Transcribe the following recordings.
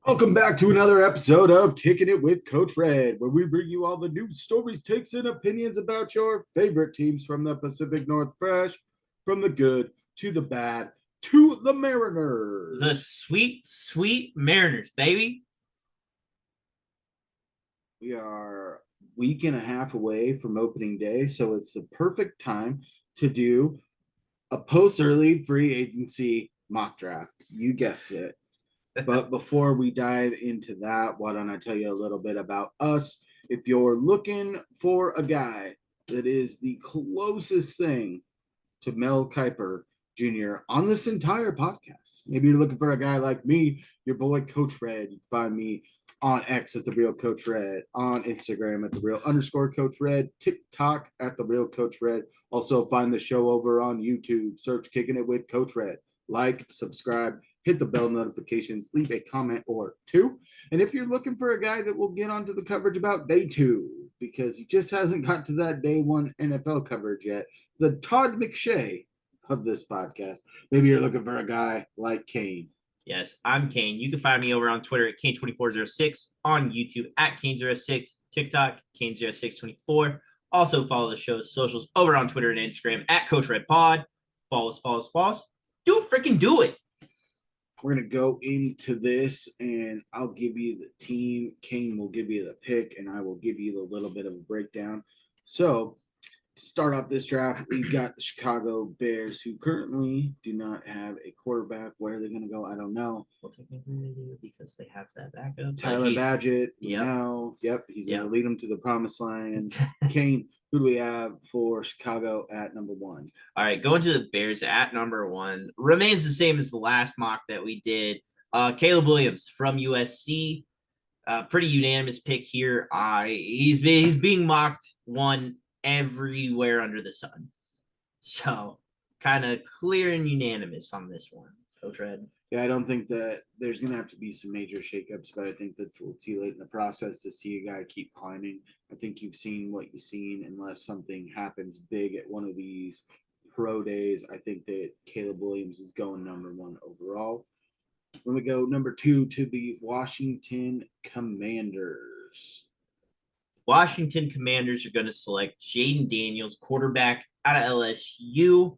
Welcome back to another episode of Kicking It with Coach Red, where we bring you all the news, stories, takes, and opinions about your favorite teams from the Pacific Northwest, from the good to the bad to the The Mariners. sweet, sweet Mariners, baby. We are a week and a half away from opening day, so it's the perfect time to do a post early free agency mock draft. You guessed it. But before we dive into that, why don't I tell you a little bit about us? If you're looking for a guy that is the closest thing to Mel Kiper Jr. on this entire podcast, maybe you're looking for a guy like me, your boy Coach Red. You can find me on X at the real Coach Red, on Instagram at the real underscore Coach Red, TikTok at the real Coach Red. Also find the show over on YouTube. Search Kicking It with Coach Red. Like, subscribe, hit the bell notifications, leave a comment or two. And if you're looking for a guy that will get onto the coverage about day two, because he just hasn't got to that day one NFL coverage yet, the Todd McShay of this podcast. Maybe you're looking for a guy like Cain. Yes, I'm Kane. You can find me over on Twitter at Kane2406, on YouTube at Kane06, TikTok, Kane0624. Also follow the show's socials over on Twitter and Instagram at Coach Red Pod. Follow us. Do it. We're going to go into this, and I'll give you the team. Cain will give you the pick, and I will give you the little bit of a breakdown. So, to start off this draft, we've got the Chicago Bears, who currently do not have a quarterback. Where are they going to go? I don't know. Well, technically they do because they have that backup. Tyler Badgett, Yep. he's going to lead them to the promised land. And Cain, who do we have for Chicago at number one? All right, going to the Bears at number one remains the same as the last mock that we did. Caleb Williams from USC, pretty unanimous pick here. He's being mocked one everywhere under the sun, so kind of clear and unanimous on this one. Coach Red. Yeah, I don't think that there's going to have to be some major shakeups, but I think that's a little too late in the process to see a guy keep climbing. I think you've seen what you've seen unless something happens big at one of these pro days. I think that Caleb Williams is going number one overall. When we go number two to the Washington Commanders. Washington Commanders are going to select Jaden Daniels, quarterback out of LSU.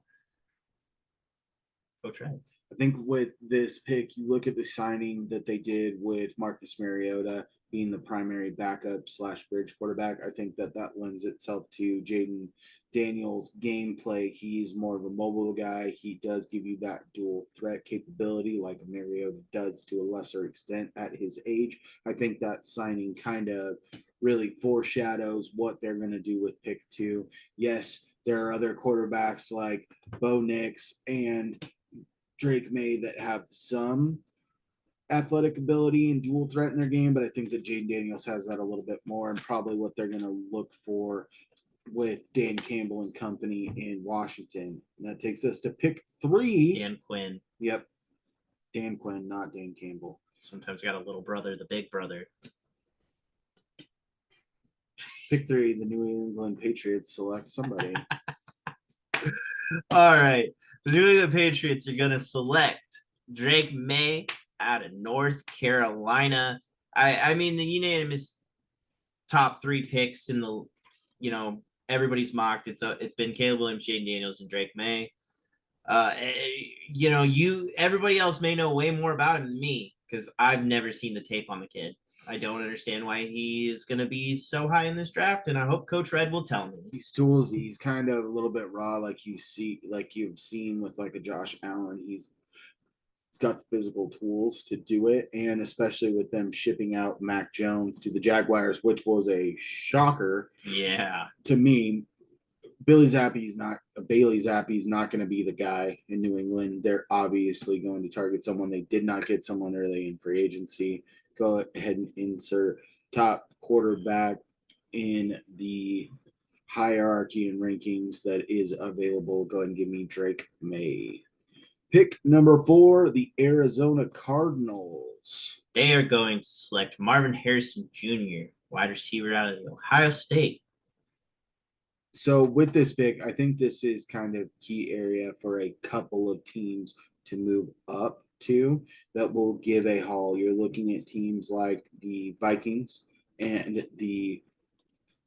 Coach Red. I think with this pick, you look at the signing that they did with Marcus Mariota being the primary backup / bridge quarterback. I think that lends itself to Jaden Daniels' gameplay. He's more of a mobile guy. He does give you that dual threat capability like Mariota does to a lesser extent at his age. I think that signing kind of really foreshadows what they're going to do with pick two. Yes, there are other quarterbacks like Bo Nix and Drake May that have some athletic ability and dual threat in their game, but I think that Jaden Daniels has that a little bit more, and probably what they're going to look for with Dan Campbell and company in Washington. And that takes us to pick three. Dan Quinn. Yep. Dan Quinn, not Dan Campbell. Sometimes got a little brother, the big brother. Pick three, the New England Patriots select somebody. All right. The New England Patriots are going to select Drake May out of North Carolina. I mean, the unanimous top three picks in the, everybody's mocked. It's been Caleb Williams, Jaden Daniels, and Drake May. Everybody else may know way more about him than me because I've never seen the tape on the kid. I don't understand why he's going to be so high in this draft, and I hope Coach Red will tell me. He's tools. He's kind of a little bit raw, like you've seen with like a Josh Allen. He's got the physical tools to do it, and especially with them shipping out Mac Jones to the Jaguars, which was a shocker. Yeah, to me. Bailey Zappe's not going to be the guy in New England. They're obviously going to target someone. They did not get someone early in free agency. Go ahead and insert top quarterback in the hierarchy and rankings that is available. Go ahead and give me Drake May. Pick number 4, the Arizona Cardinals. They are going to select Marvin Harrison Jr., wide receiver out of Ohio State. So with this pick, I think this is kind of key area for a couple of teams to move up two that will give a haul. You're looking at teams like the Vikings and the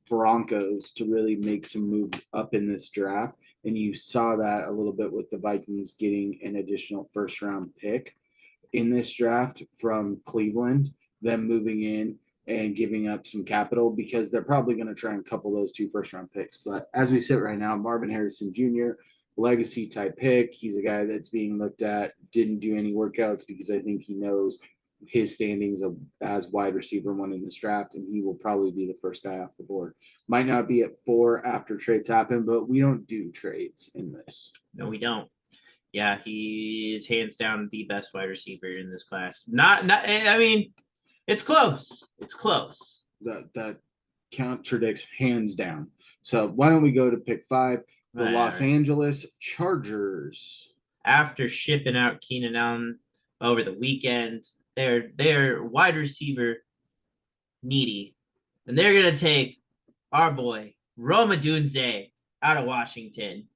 Broncos to really make some moves up in this draft. And you saw that a little bit with the Vikings getting an additional first round pick in this draft from Cleveland, them moving in and giving up some capital because they're probably going to try and couple those two first round picks. But as we sit right now, Marvin Harrison Jr., legacy type pick. He's a guy that's being looked at, didn't do any workouts because I think he knows his standings of, as wide receiver one in this draft, and he will probably be the first guy off the board. Might not be at 4 after trades happen, but we don't do trades in this. No, we don't. Yeah, he is hands down the best wide receiver in this class. Not. I mean, it's close. It's close. That contradicts hands down. So why don't we go to pick 5, the Los Angeles Chargers. After shipping out Keenan Allen over the weekend, they're wide receiver needy, and they're gonna take our boy Rome Odunze out of Washington.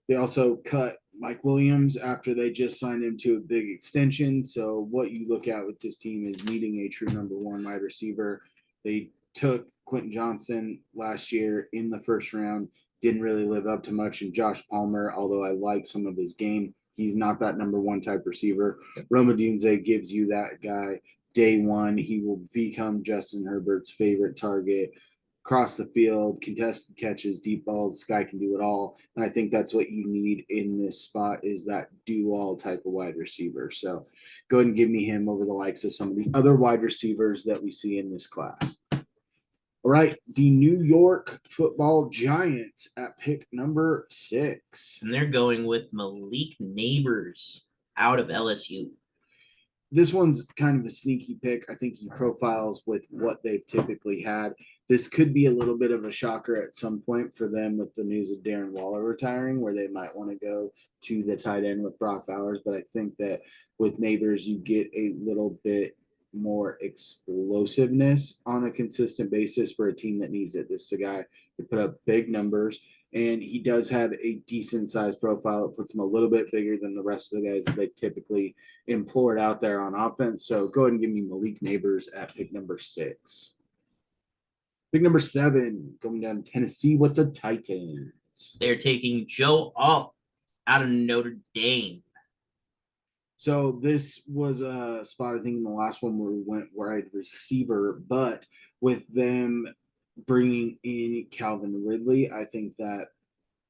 They also cut Mike Williams after they just signed him to a big extension. So what you look at with this team is needing a true number one wide receiver. They took Quentin Johnson last year in the first round, didn't really live up to much. And Josh Palmer, although I like some of his game, he's not that number one type receiver. Rome Odunze gives you that guy day one. He will become Justin Herbert's favorite target. Across the field, contested catches, deep balls, this guy can do it all. And I think that's what you need in this spot is that do-all type of wide receiver. So go ahead and give me him over the likes of some of the other wide receivers that we see in this class. All right, the New York Football Giants at pick number 6. And they're going with Malik Neighbors out of LSU. This one's kind of a sneaky pick. I think he profiles with what they've typically had. This could be a little bit of a shocker at some point for them with the news of Darren Waller retiring, where they might want to go to the tight end with Brock Bowers. But I think that with Neighbors, you get a little bit more explosiveness on a consistent basis for a team that needs it. This is a guy who put up big numbers, and he does have a decent size profile. It puts him a little bit bigger than the rest of the guys that they typically implored out there on offense. So go ahead and give me Malik Neighbors at pick number 6. Pick number 7, going down to Tennessee with the Titans. They're taking Joe Alt out of Notre Dame. So this was a spot, I think, in the last one where we went wide receiver, but with them bringing in Calvin Ridley, I think that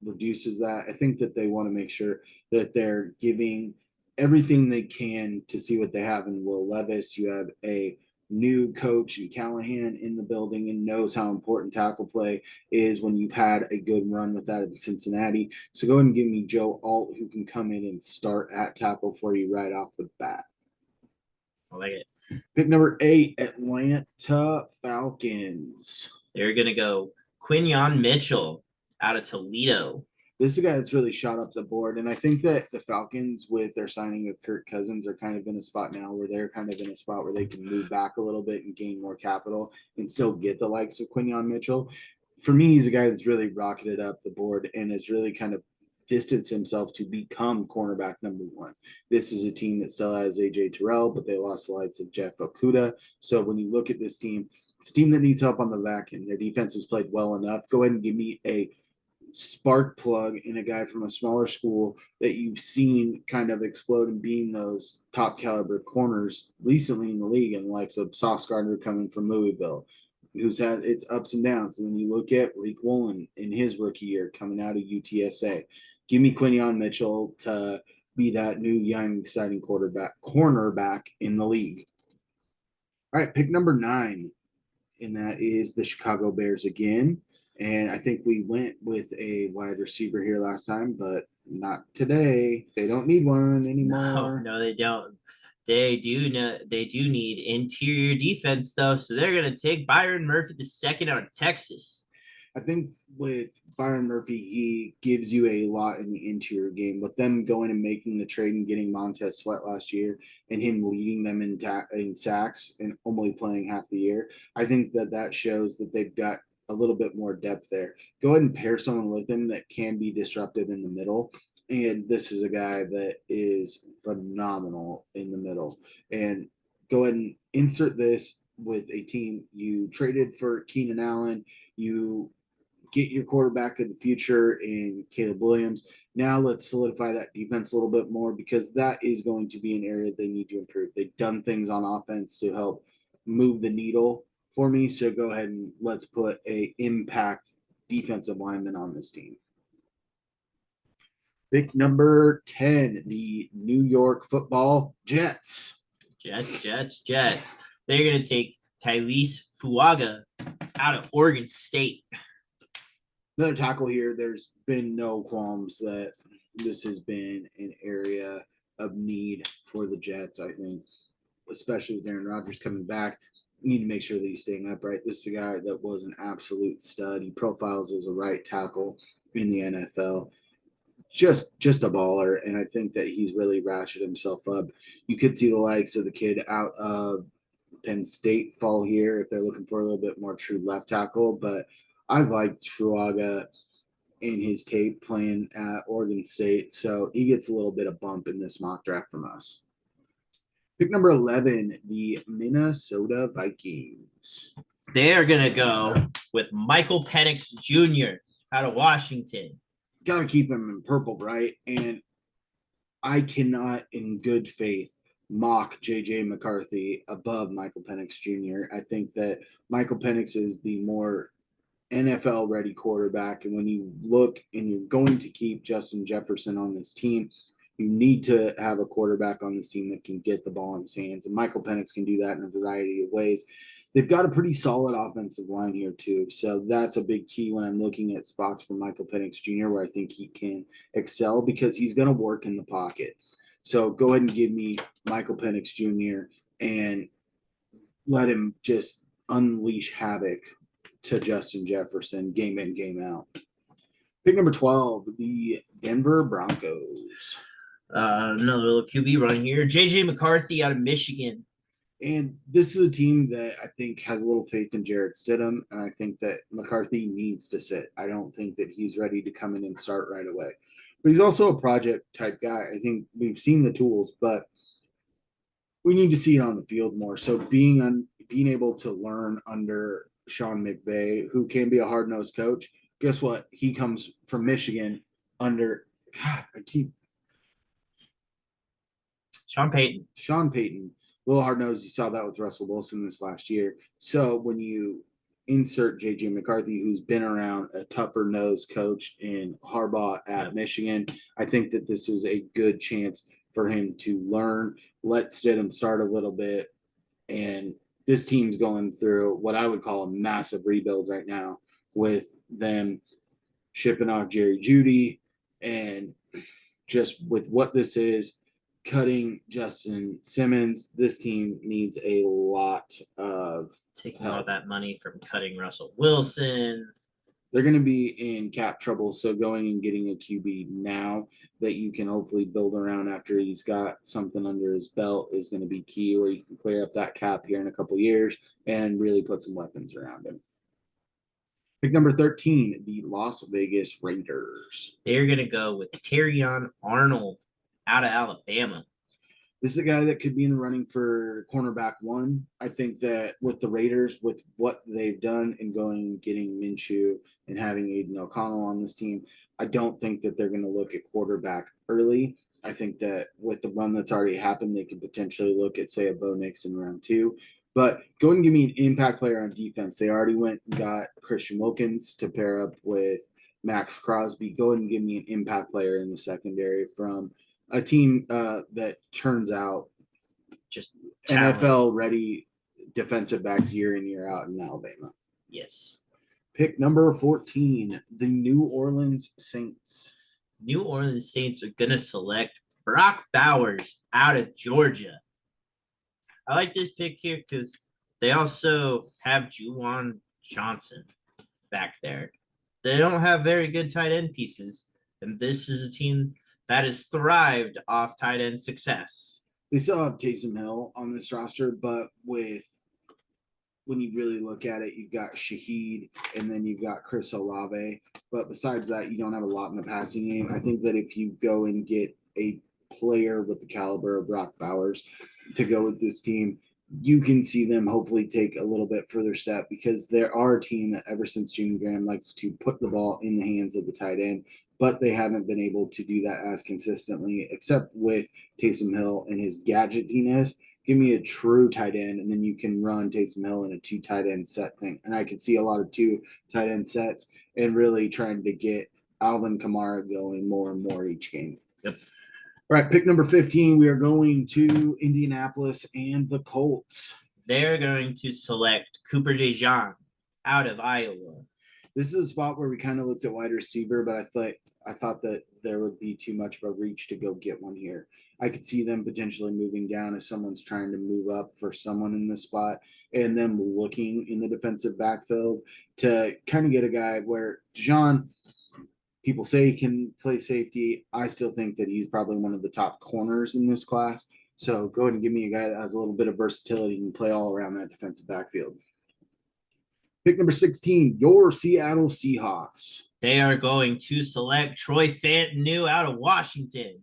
reduces that. I think that they want to make sure that they're giving everything they can to see what they have in Will Levis. You have a new coach and Callahan in the building and knows how important tackle play is when you've had a good run with that in Cincinnati. So go ahead and give me Joe Alt, who can come in and start at tackle for you right off the bat. I like it. Pick number 8, Atlanta Falcons. They're going to go Quinyon Mitchell out of Toledo. This is a guy that's really shot up the board. And I think that the Falcons, with their signing of Kirk Cousins, are kind of in a spot now where they're kind of in a spot where they can move back a little bit and gain more capital and still get the likes of Quinyon Mitchell. For me, he's a guy that's really rocketed up the board and has really kind of distanced himself to become cornerback number 1. This is a team that still has A.J. Terrell, but they lost the lights of Jeff Okudah. So when you look at this team, it's a team that needs help on the back end. Their defense has played well enough. Go ahead and give me a spark plug in a guy from a smaller school that you've seen kind of explode and being those top caliber corners recently in the league, and the likes of Sauce Gardner coming from Louisville, who's had its ups and downs. And then you look at Reek Woolen in his rookie year coming out of UTSA. Give me Quinyon Mitchell to be that new young exciting cornerback in the league. All right, pick number 9, and that is the Chicago Bears again. And I think we went with a wide receiver here last time, but not today. They don't need one anymore. No, they don't. They do need interior defense though, so they're gonna take Byron Murphy II out of Texas. I think with Byron Murphy, he gives you a lot in the interior game. With them going and making the trade and getting Montez Sweat last year, and him leading them in sacks and only playing half the year, I think that shows that they've got a little bit more depth there. Go ahead and pair someone with him that can be disruptive in the middle. And this is a guy that is phenomenal in the middle. And go ahead and insert this with a team you traded for Keenan Allen. You get your quarterback of the future in Caleb Williams. Now let's solidify that defense a little bit more because that is going to be an area they need to improve. They've done things on offense to help move the needle for me. So go ahead and let's put a impact defensive lineman on this team. Pick number 10, the New York Football Jets. Jets. They're going to take Tylese Fuaga out of Oregon State. Another tackle here. There's been no qualms that this has been an area of need for the Jets, I think, especially with Aaron Rodgers coming back. You need to make sure that he's staying upright. This is a guy that was an absolute stud. He profiles as a right tackle in the NFL. Just a baller, and I think that he's really ratcheted himself up. You could see the likes of the kid out of Penn State fall here if they're looking for a little bit more true left tackle, but I've liked Fuaga in his tape playing at Oregon State, so he gets a little bit of bump in this mock draft from us. Pick number 11, the Minnesota Vikings. They are going to go with Michael Penix Jr. out of Washington. Got to keep him in purple, right? And I cannot, in good faith, mock J.J. McCarthy above Michael Penix Jr. I think that Michael Penix is the more NFL ready quarterback. And when you look and you're going to keep Justin Jefferson on this team, you need to have a quarterback on this team that can get the ball in his hands. And Michael Penix can do that in a variety of ways. They've got a pretty solid offensive line here, too. So that's a big key when I'm looking at spots for Michael Penix Jr., where I think he can excel because he's going to work in the pocket. So go ahead and give me Michael Penix Jr. and let him just unleash havoc to Justin Jefferson game in, game out. Pick number 12, the Denver Broncos. Another little QB run here. J.J. McCarthy out of Michigan. And this is a team that I think has a little faith in Jarrett Stidham, and I think that McCarthy needs to sit. I don't think that he's ready to come in and start right away. But he's also a project type guy. I think we've seen the tools, but we need to see it on the field more. So being able to learn under Sean McVay, who can be a hard-nosed coach, guess what? He comes from Michigan under Sean Payton. A little hard nosed. You saw that with Russell Wilson this last year. So when you insert JJ McCarthy, who's been around a tougher nosed coach in Harbaugh at Michigan, I think that this is a good chance for him to learn, let Stidham start a little bit. And this team's going through what I would call a massive rebuild right now with them shipping off Jerry Jeudy and just with what this is, cutting Justin Simmons. This team needs a lot of taking all that money from cutting Russell Wilson. They're going to be in cap trouble, so going and getting a QB now that you can hopefully build around after he's got something under his belt is going to be key, where you can clear up that cap here in a couple years and really put some weapons around him. Pick number 13, the Las Vegas Raiders. They're going to go with Terrion Arnold out of Alabama. This is a guy that could be in the running for cornerback one. I think that with the Raiders, with what they've done in going and getting Minshew and having Aiden O'Connell on this team, I don't think that they're going to look at quarterback early. I think that with the run that's already happened, they could potentially look at, say, a Bo Nix in round 2. But go ahead and give me an impact player on defense. They already went and got Christian Wilkins to pair up with Max Crosby. Go ahead and give me an impact player in the secondary from a team that turns out just NFL ready defensive backs year in, year out in Alabama. Yes. Pick number 14, the New Orleans Saints. New Orleans Saints are going to select Brock Bowers out of Georgia. I like this pick here because they also have Juwan Johnson back there. They don't have very good tight end pieces, and this is a team that has thrived off tight end success. They still have Taysom Hill on this roster, but with when you really look at it, you've got Shaheed and then you've got Chris Olave. But besides that, you don't have a lot in the passing game. I think that if you go and get a player with the caliber of Brock Bowers to go with this team, you can see them hopefully take a little bit further step because there are a team that ever since Jimmy Graham likes to put the ball in the hands of the tight end, but they haven't been able to do that as consistently, except with Taysom Hill and his gadgetiness. Give me a true tight end, and then you can run Taysom Hill in a two tight end set thing. And I could see a lot of two tight end sets and really trying to get Alvin Kamara going more and more each game. Yep. All right, pick number 15. We are going to Indianapolis and the Colts. They're going to select Cooper DeJean out of Iowa. This is a spot where we kind of looked at wide receiver, but I thought that there would be too much of a reach to go get one here. I could see them potentially moving down if someone's trying to move up for someone in this spot and them looking in the defensive backfield to kind of get a guy where John, people say he can play safety. I still think that he's probably one of the top corners in this class. So go ahead and give me a guy that has a little bit of versatility and can play all around that defensive backfield. Pick number 16, your Seattle Seahawks. They are going to select Troy Fantanu out of Washington.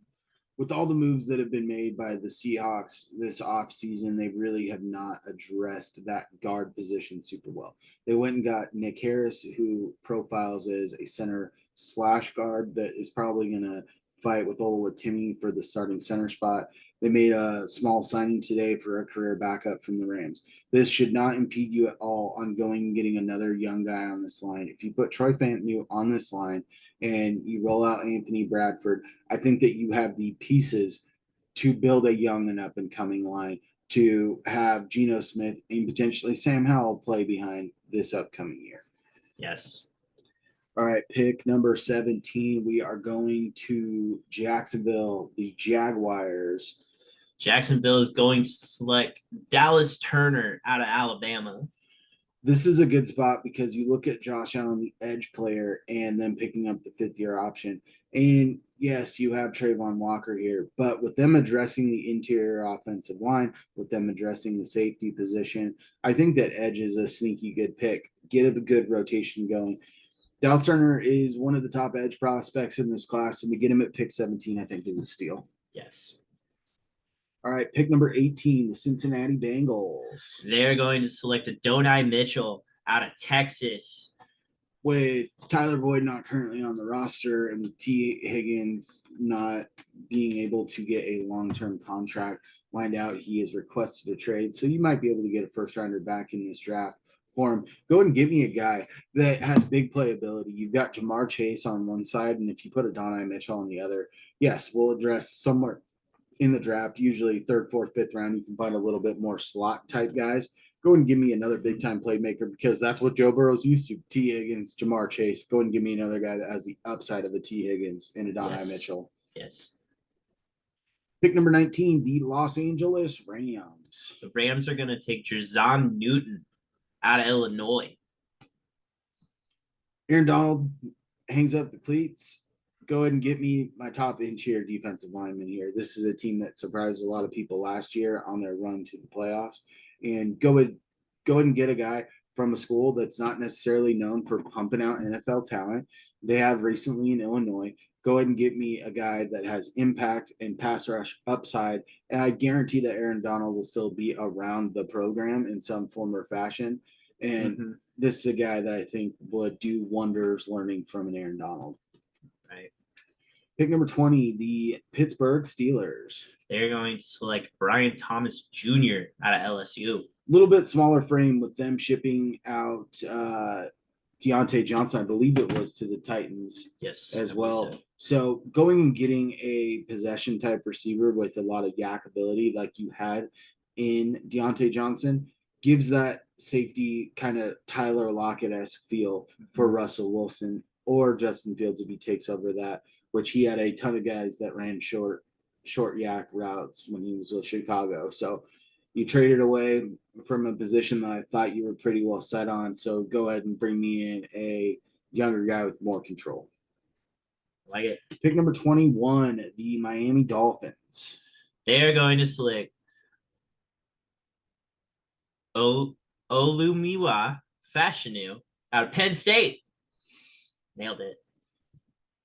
With all the moves that have been made by the Seahawks this offseason, they really have not addressed that guard position super well. They went and got Nick Harris, who profiles as a center / guard that is probably going to fight with Timmy for the starting center spot. They made a small signing today for a career backup from the Rams. This should not impede you at all on going and getting another young guy on this line. If you put Troy Fantanu on this line and you roll out Anthony Bradford, I think that you have the pieces to build a young and up and coming line to have Geno Smith and potentially Sam Howell play behind this upcoming year. Yes. All right, pick number 17. We are going to Jacksonville, the Jaguars. Jacksonville is going to select Dallas Turner out of Alabama. This is a good spot because you look at Josh Allen, the edge player, and then picking up the fifth-year option. And yes, you have Trayvon Walker here, but with them addressing the interior offensive line, with them addressing the safety position, I think that edge is a sneaky good pick. Get a good rotation going. Dallas Turner is one of the top edge prospects in this class, and to get him at pick 17, I think is a steal. Yes. All right, pick number 18, the Cincinnati Bengals. They're going to select Adonai Mitchell out of Texas. With Tyler Boyd not currently on the roster and T. Higgins not being able to get a long-term contract lined out, he has requested a trade. So you might be able to get a first-rounder back in this draft for him. Go ahead and give me a guy that has big playability. You've got Jamar Chase on one side, and if you put Adonai Mitchell on the other, yes, we'll address somewhere in the draft, usually third, fourth, fifth round, you can find a little bit more slot type guys. Go and give me another big time playmaker because that's what Joe Burrow's used to. T. Higgins, Jamar Chase. Go and give me another guy that has the upside of a T. Higgins and Adonai Mitchell. Yes. Pick number 19, the Los Angeles Rams. The Rams are going to take Jerzon Newton out of Illinois. Aaron Donald hangs up the cleats. Go ahead and get me my top interior defensive lineman here. This is a team that surprised a lot of people last year on their run to the playoffs. And go ahead and get a guy from a school that's not necessarily known for pumping out NFL talent. They have recently in Illinois. Go ahead and get me a guy that has impact and pass rush upside. And I guarantee that Aaron Donald will still be around the program in some form or fashion. And this is a guy that I think would do wonders learning from an Aaron Donald. Right. Pick number 20, the Pittsburgh Steelers. They're going to select Brian Thomas Jr. out of LSU. A little bit smaller frame with them shipping out Deontay Johnson, I believe it was, to the Titans as well. So going and getting a possession type receiver with a lot of yak ability like you had in Deontay Johnson gives that safety kind of Tyler Lockett-esque feel for Russell Wilson or Justin Fields if he takes over that, which he had a ton of guys that ran short yak routes when he was with Chicago. So you traded away from a position that I thought you were pretty well set on. So go ahead and bring me in a younger guy with more control. Like it. Pick number 21, the Miami Dolphins. They're going to select Olumiwa Fashanu out of Penn State. Nailed it.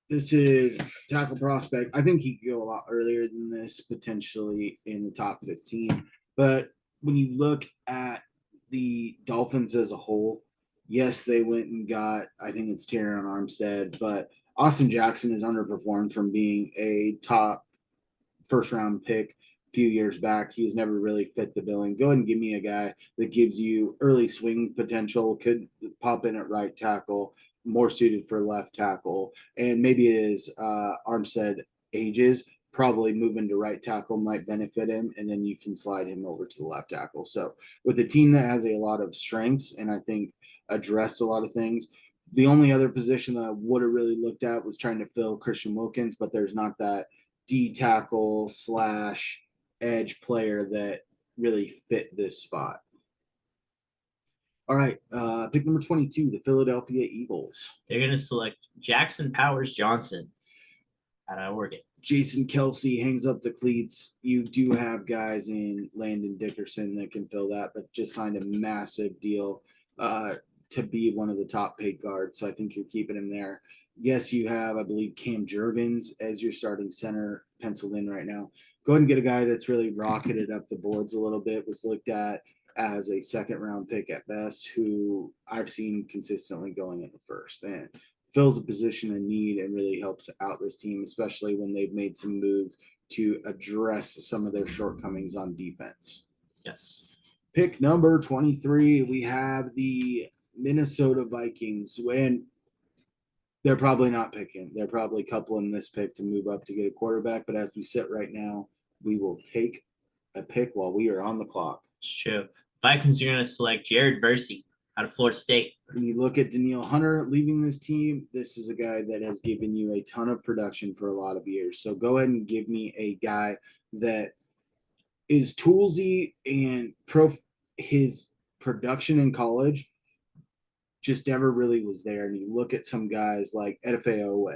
This is tackle prospect. I think he could go a lot earlier than this, potentially in the top 15. But when you look at the Dolphins as a whole, yes, they went and got, I think it's Terron Armstead, but Austin Jackson has underperformed from being a top first round pick a few years back. He's never really fit the billing. Go ahead and give me a guy that gives you early swing potential, could pop in at right tackle, more suited for left tackle, and maybe his Armstead ages, probably moving to right tackle might benefit him, and then you can slide him over to the left tackle. So with a team that has a lot of strengths and I think addressed a lot of things, the only other position that I would have really looked at was trying to fill Christian Wilkins, but there's not that D tackle / edge player that really fit this spot. All right, pick number 22, the Philadelphia Eagles. They're going to select Jackson Powers Johnson out of Oregon. Jason Kelsey hangs up the cleats. You do have guys in Landon Dickerson that can fill that, but just signed a massive deal to be one of the top paid guards. So I think you're keeping him there. Yes, you have, I believe, Cam Jurgens as your starting center penciled in right now. Go ahead and get a guy that's really rocketed up the boards a little bit, was looked at as a second round pick at best, who I've seen consistently going in the first and fills a position in need and really helps out this team, especially when they've made some moves to address some of their shortcomings on defense. Yes. Pick number 23, we have the Minnesota Vikings, and they're probably not picking. They're probably coupling this pick to move up to get a quarterback, but as we sit right now, we will take a pick while we are on the clock. It's true. Vikings are going to select Jared Versey out of Florida State. When you look at Daniil Hunter leaving this team, this is a guy that has given you a ton of production for a lot of years. So go ahead and give me a guy that is toolsy and his production in college just never really was there. And you look at some guys like Edefe Owe,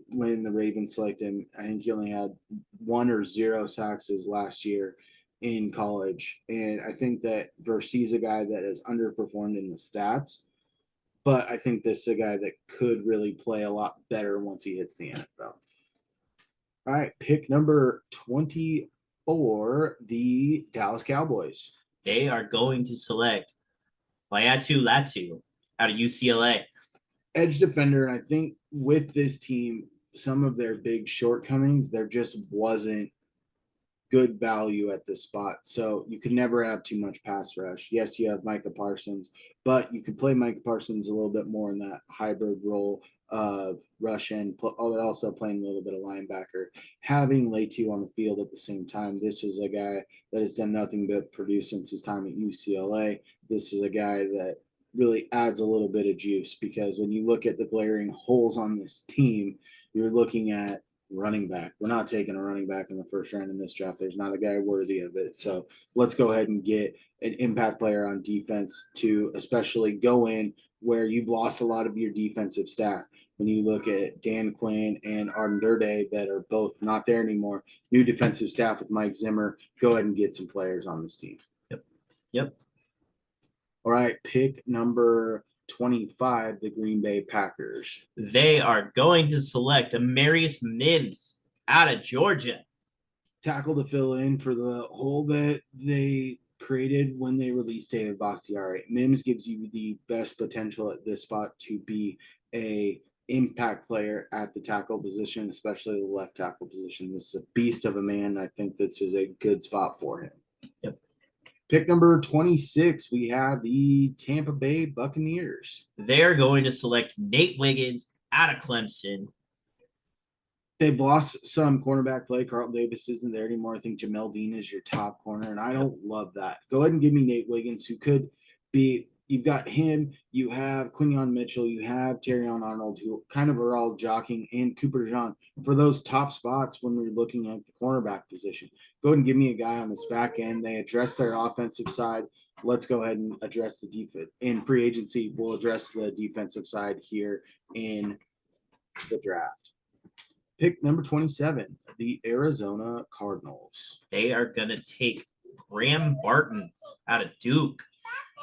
when the Ravens selected him, I think he only had 1 or 0 sacks his last year in college. And I think that Versey's a guy that has underperformed in the stats, but I think this is a guy that could really play a lot better once he hits the NFL. All right, pick number 24, the Dallas Cowboys. They are going to select Laiatu Latu out of UCLA. Edge defender, and I think with this team, some of their big shortcomings, there just wasn't good value at this spot. So you could never have too much pass rush. Yes, you have Micah Parsons, but you could play Micah Parsons a little bit more in that hybrid role of rush and also playing a little bit of linebacker. Having Latu on the field at the same time, this is a guy that has done nothing but produce since his time at UCLA. This is a guy that really adds a little bit of juice, because when you look at the glaring holes on this team, you're looking at running back. We're not taking a running back in the first round in this draft. There's not a guy worthy of it. So let's go ahead and get an impact player on defense to especially go in where you've lost a lot of your defensive staff. When you look at Dan Quinn and Arden Durde that are both not there anymore, new defensive staff with Mike Zimmer, go ahead and get some players on this team. Yep. All right, pick number 25, the Green Bay Packers. They are going to select Amarius Mims out of Georgia. Tackle to fill in for the hole that they created when they released David Bakhtiari. Mims gives you the best potential at this spot to be a impact player at the tackle position, especially the left tackle position. This is a beast of a man. I think this is a good spot for him. Yep. Pick number 26, we have the Tampa Bay Buccaneers. They're going to select Nate Wiggins out of Clemson. They've lost some cornerback play. Carlton Davis isn't there anymore. I think Jamel Dean is your top corner, and I don't love that. Go ahead and give me Nate Wiggins, who could be – you've got him, you have Quinyon Mitchell, you have Terrion Arnold, who kind of are all jockeying, and Cooper Jean for those top spots when we're looking at the cornerback position. Go ahead and give me a guy on this back end. They address their offensive side. Let's go ahead and address the defense. In free agency, we'll address the defensive side here in the draft. Pick number 27, the Arizona Cardinals. They are going to take Graham Barton out of Duke.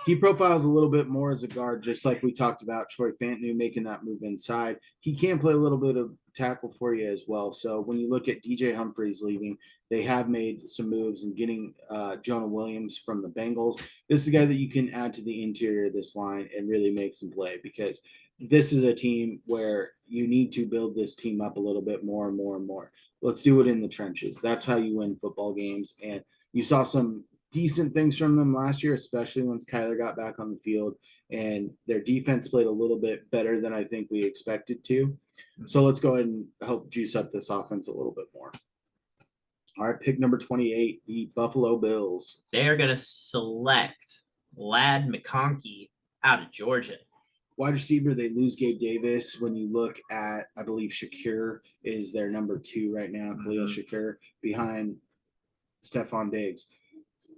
He profiles a little bit more as a guard, just like we talked about Troy Fantanu making that move inside. He can play a little bit of tackle for you as well. So when you look at DJ Humphreys leaving, they have made some moves and getting Jonah Williams from the Bengals. This is a guy that you can add to the interior of this line and really make some play, because this is a team where you need to build this team up a little bit more and more and more. Let's do it in the trenches. That's how you win football games. And you saw some decent things from them last year, especially once Kyler got back on the field, and their defense played a little bit better than I think we expected to. So let's go ahead and help juice up this offense a little bit more. All right, pick number 28, the Buffalo Bills. They are going to select Lad McConkey out of Georgia. Wide receiver, they lose Gabe Davis. When you look at, I believe Shakir is their number 2 right now, Khalil Shakir, behind Stephon Diggs.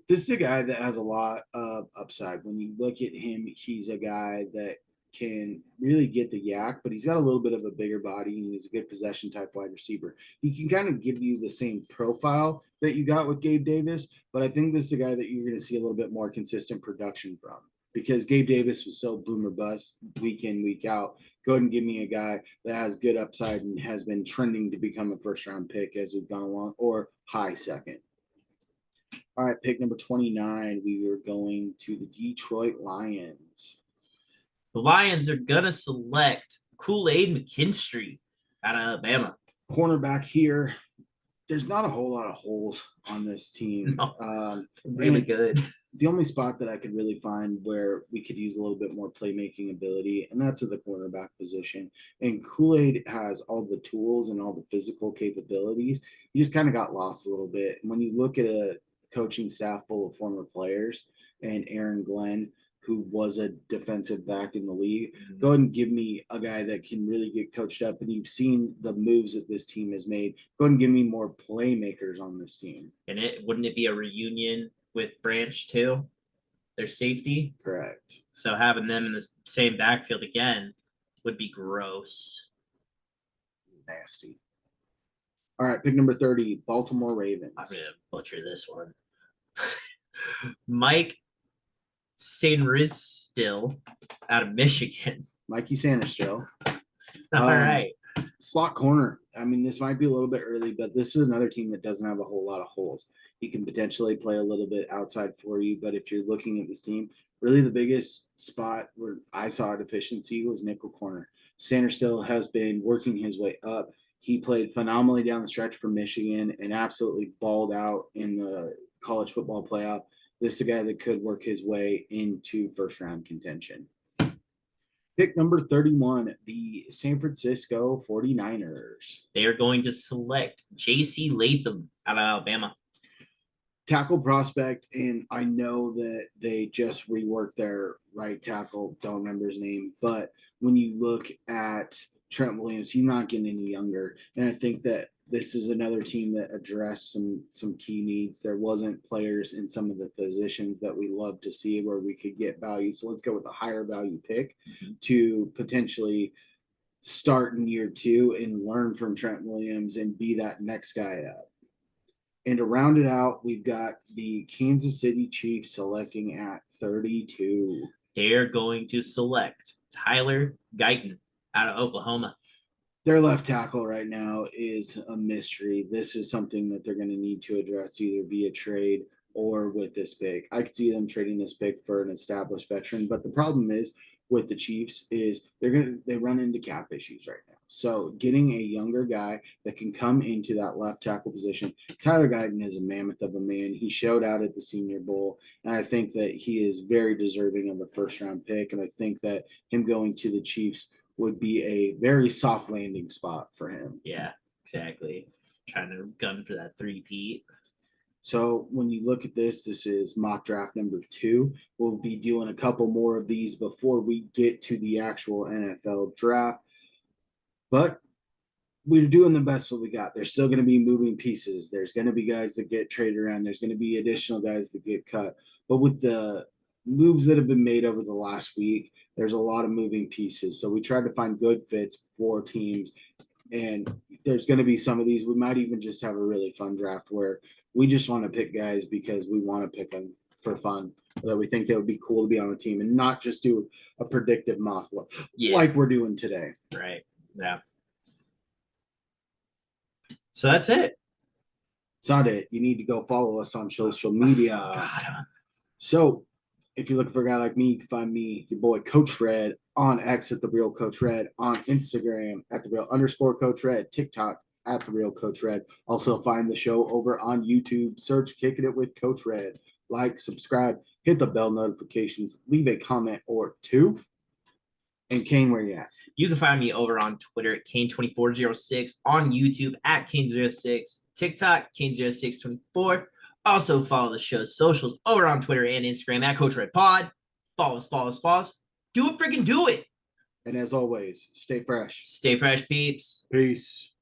This is a guy that has a lot of upside. When you look at him, he's a guy that can really get the yak, but he's got a little bit of a bigger body, and he's a good possession type wide receiver. He can kind of give you the same profile that you got with Gabe Davis, but I think this is a guy that you're going to see a little bit more consistent production from, because Gabe Davis was so boom or bust week in, week out. Go ahead and give me a guy that has good upside and has been trending to become a first-round pick as we've gone along, or high second. All right, pick number 29, we are going to the Detroit Lions. The Lions are going to select Kool-Aid McKinstry out of Alabama. Cornerback here. There's not a whole lot of holes on this team. No, really good. The only spot that I could really find where we could use a little bit more playmaking ability, and that's at the cornerback position. And Kool-Aid has all the tools and all the physical capabilities. He just kind of got lost a little bit. And when you look at a coaching staff full of former players and Aaron Glenn, who was a defensive back in the league, go ahead and give me a guy that can really get coached up. And you've seen the moves that this team has made. Go ahead and give me more playmakers on this team. And wouldn't it be a reunion with Branch too? Their safety? Correct. So having them in the same backfield again would be gross. Nasty. All right, pick number 30, Baltimore Ravens. I'm going to butcher this one. Mike Sainristil out of Michigan. Mikey Sanistrell. All right. Slot corner. I mean, this might be a little bit early, but this is another team that doesn't have a whole lot of holes. He can potentially play a little bit outside for you, but if you're looking at this team, really the biggest spot where I saw a deficiency was nickel corner. Sanistrell has been working his way up. He played phenomenally down the stretch for Michigan and absolutely balled out in the college football playoff. This is a guy that could work his way into first-round contention. Pick number 31, the San Francisco 49ers. They are going to select J.C. Latham out of Alabama. Tackle prospect, and I know that they just reworked their right tackle. Don't remember his name, but when you look at Trent Williams, he's not getting any younger, and I think that this is another team that addressed some key needs. There wasn't players in some of the positions that we love to see where we could get value. So let's go with a higher value pick to potentially start in year 2 and learn from Trent Williams and be that next guy up. And to round it out, we've got the Kansas City Chiefs selecting at 32. They're going to select Tyler Guyton out of Oklahoma. Their left tackle right now is a mystery. This is something that they're going to need to address either via trade or with this pick. I could see them trading this pick for an established veteran, but the problem is with the Chiefs is they run into cap issues right now. So getting a younger guy that can come into that left tackle position, Tyler Guyton is a mammoth of a man. He showed out at the Senior Bowl, and I think that he is very deserving of a first-round pick, and I think that him going to the Chiefs would be a very soft landing spot for him. Yeah, exactly. Trying to gun for that 3-peat. So when you look at this is mock draft number 2. We'll be doing a couple more of these before we get to the actual NFL draft. But we're doing the best what we got. There's still going to be moving pieces. There's going to be guys that get traded around. There's going to be additional guys that get cut. But with the moves that have been made over the last week, there's a lot of moving pieces. So we tried to find good fits for teams. And there's going to be some of these. We might even just have a really fun draft where we just want to pick guys because we want to pick them for fun. that we think that would be cool to be on the team and not just do a predictive mock Yeah. like we're doing today. Right. Yeah. So that's it. It's not it. You need to go follow us on social media. God, So if you're looking for a guy like me, you can find me, your boy Coach Red, on X at the Real Coach Red, on Instagram at the Real_Coach Red, TikTok at the Real Coach Red. Also find the show over on YouTube. Search Kicking It with Coach Red. Like, subscribe, hit the bell notifications, leave a comment or two. And Kane, where you at? you can find me over on Twitter at Kane2406, on YouTube at Kane06, TikTok Kane0624. Also follow the show's socials over on Twitter and Instagram at Coach Red Pod. Follow us. Do it, freaking do it. And as always, stay fresh. Stay fresh, peeps. Peace.